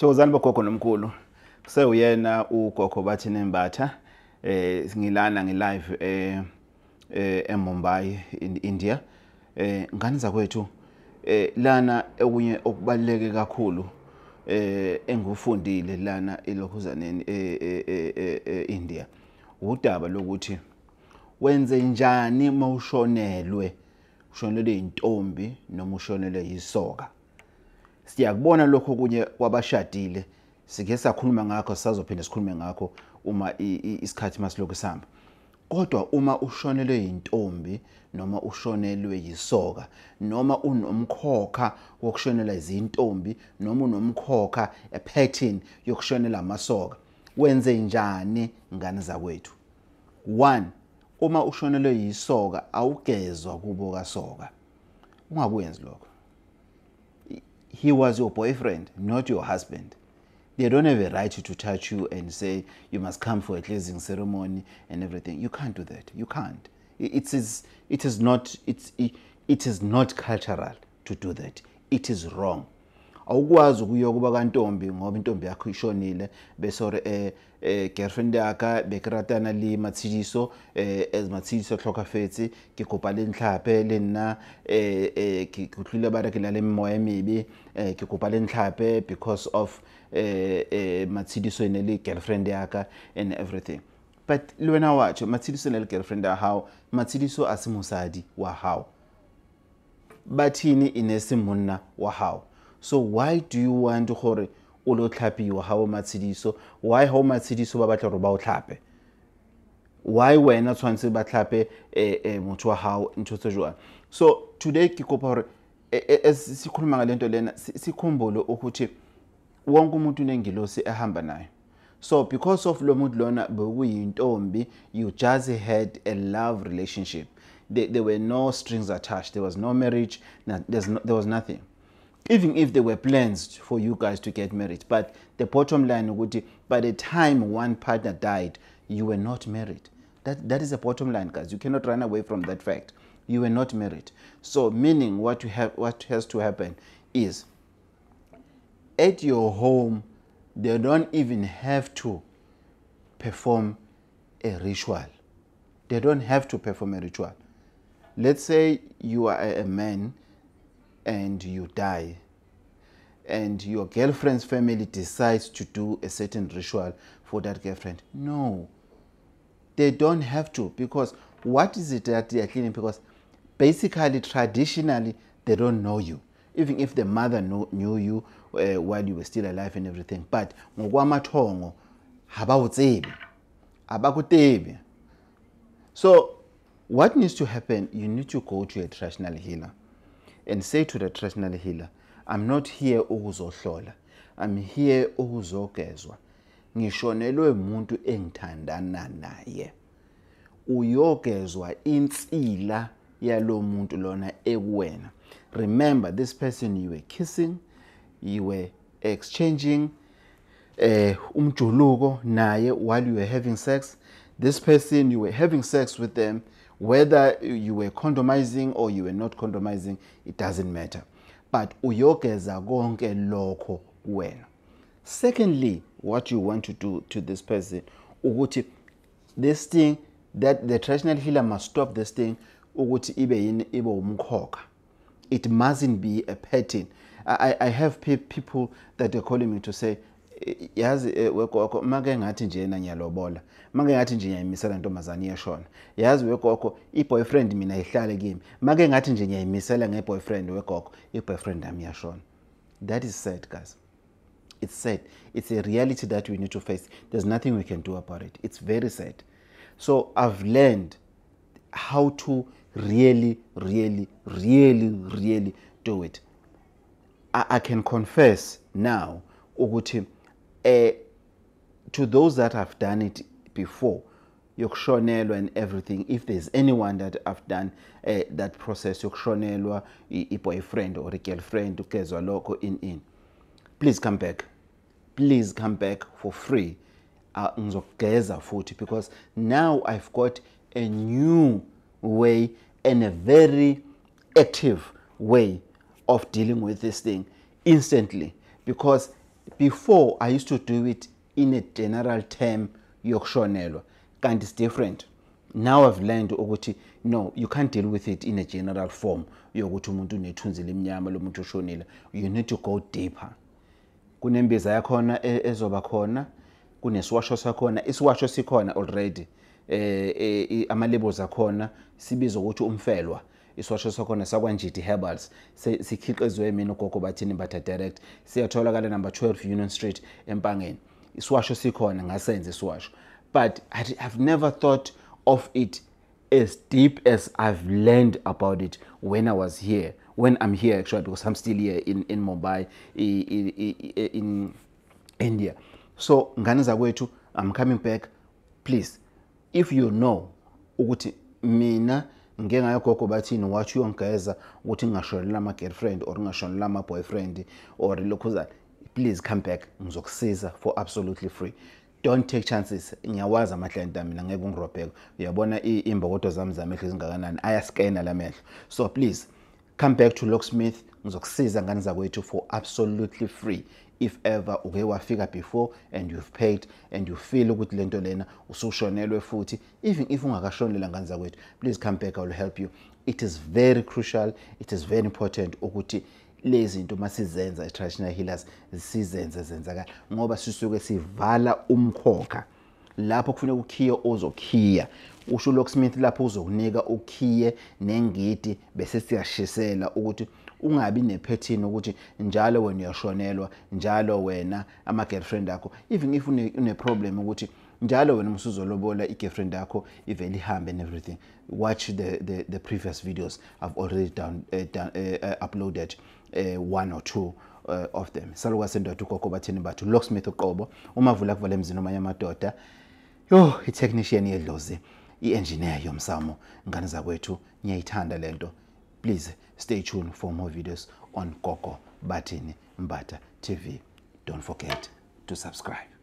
Thokozani bogogo nomkhulu. Kuseyuyena uGogo Bathini Mbatha. Ngilana ngi-live eMumbai in India. Ngani zakwethu lana okunye okubaluleke kakhulu engufundile lana elokhuzaneni India. Udaba lokuthi wenze njani mawushonelwe. Ushonelwe intombi noma ushonelwe yisoka. Siyakubona lokho kunye kwabashadile. Sike sakhuluma ngakho sazophinda sikhulume ngakho uma isikhathi masiloko sihamba. Kodwa uma ushonelwe intombi noma ushonelwe yisoka noma unomkhokha wokushonela izintombi noma unomkhokha pattern yokushonela amasoka, wenze njani ngane zakwethu? 1, uma ushonelwe yisoka awugezwa kubo kasoka. Ungakwenzi lokho. He was your boyfriend, not your husband. They don't have a right to touch you and say you must come for a cleansing ceremony and everything. You can't do that. You can't. It is not cultural to do that. It is wrong. Awukwazi ukuyokuba kantombi ngoba intombi yakho ishonile bese girlfriend yakhe bekratana li matshidiso matshidiso tlhokafetse ke kopa le ntlhape le nna ke kutlile ba re ke la le moya maybe ke kopa le ntlhape because of matshidiso ene le girlfriend yakhe and everything. But le wena watsho matshidiso le girlfriend ya hao matshidiso asimusadi wa hao bathini inesimonna wa hao. So why do you want to gore o lo tlhapiwa ha o matshidiso? Why ha o matshidiso ba batla re ba o tlhape? Why wena tshwantse ba tlhape motho wa hao ntho tse jwang? So today ke kopa hore sikhuluma ngalento lena sikhumbule ukuthi wonke umuntu unengilosi ehamba naye. So because of lo muntu lona bekuyintombi, you just had a love relationship. There were no strings attached. There was no marriage. There was nothing. Even if there were plans for you guys to get married, but the bottom line would, by the time one partner died, you were not married. That is the bottom line, guys. You cannot run away from that fact. You were not married. So meaning what has to happen is at your home, they don't even have to perform a ritual. They don't have to perform a ritual. Let's say you are a man and you die, and your girlfriend's family decides to do a certain ritual for that girlfriend. No, they don't have to, because what is it that they are cleaning? Because basically, traditionally, they don't know you. Even if the mother knew you while you were still alive and everything, but ngokwamathongo habawutsebi abakutebi. So what needs to happen? You need to go to a traditional healer and say to the traditional healer, I'm not here ukuzohlola. I'm here ukuzogezwa. Ngishonelwe umuntu engithandana naye. Uyogezwa insila yalo muntu lona ekuwena. Remember, this person you were kissing, you were exchanging umjuluko naye while you were having sex. This person, you were having sex with them. Whether you were condomizing or you were not condomizing, it doesn't matter. But uyogeza konke lokho wena. Secondly, what you want to do to this person, ukuthi this thing, that the traditional healer must stop this thing, ukuthi ibe umkhokha. It mustn't be a pattern. I have people that are calling me to say, yazi wekoko make ngathi nje na ngiyalobola, make ngathi nje ngiyayimisela ntombazane yeshona, yazi wekoko boyfriend mina ihlale kimi, make ngathi nje ngiyayimisela ngeboyfriend wekoko boyfriend ami yashona. That is sad, guys. It's sad. It's a reality that we need to face. There's nothing we can do about it. It's very sad. So I've learned how to really do it. I can confess now, ukuthi to those that have done it before, yokushonelwa and everything, if there's anyone that have done that process, yokushonelwa boyfriend or a girlfriend, ugezwa lokho in, please come back. Please come back for free. Ngizogeza futhi, because now I've got a new way and a very active way of dealing with this thing instantly, because Before, I used to do it in a general term, Ukushonelwa, and it's different. Now I've learned ukuthi no, you can't deal with it in a general form. Yokuthi umuntu unethunzi lemnyama lomuntu ushonile. You need to go deeper. Kunembiza yakhona ezoba khona, kunesiwasho sakhona, isiwasho sikhona already. Ama labels akhona sibiza ukuthi umfelwa. Isiwasho sakhona KwaNjidi Herbals sikhiqizwe mina uGogo Bathini Mbatha direct. Siyatholakala number 12 Union Street Empangeni. Isiwasho sikhona ngasenze isiwasho. But I've never thought of it as deep as I've learned about it when I was here. When I'm here actually, because I'm still here in Mumbai, in India. So ngane zakwethu, I'm coming back. Please, if you know ukuthi mina ngeke ngayo Gogo Bathini wathi uyongeza ukuthi ngashonela ama girlfriend or ngashonela ama boyfriend or lokho, please come back, ngizokusiza for absolutely free. Don't take chances. Ngiyawazi amahlandla mina ngeke ngirobheke. Uyabona imbokodo zami zamehlo ezingakanani, ayaskena lamehlo. So please come back to Locksmith, ngizokusiza ngane zakwethu for absolutely free. If ever uke wafika before and you've paid and you feel ukuthi lento lena usushonelwe futhi, even if ungakashonela ngane zakwethu, please come back, I will help you. It is very crucial, it is very important ukuthi lezi zinto masizenza traditional healers sizenze zenzakala ngoba sisuke sivala umkhokha lapho kufanele ukhiye ozokhiya. Usho Locksmith lapho uzokunika ukhiye nengidi bese siyashisela ukuthi ungabi nepattern ukuthi njalo wena uyashonelwa, njalo wena ama girlfriend akho, even if une problem ukuthi njalo wena musuzolobola igirlfriend yakho ivele ihambe and everything. Watch the previous videos. I've already uploaded 1 or 2 of them. Saluka sendoda uGogo Bathini Mbatha Locksmith uqobo umavula kuvala emzini omanye amadoda. Yo, i-technician yedlozi, i-engineer yomsamo, ngane zakwethu ngiyayithanda lento. Please stay tuned for more videos on Gogo Bathini Mbatha TV. Don't forget to subscribe.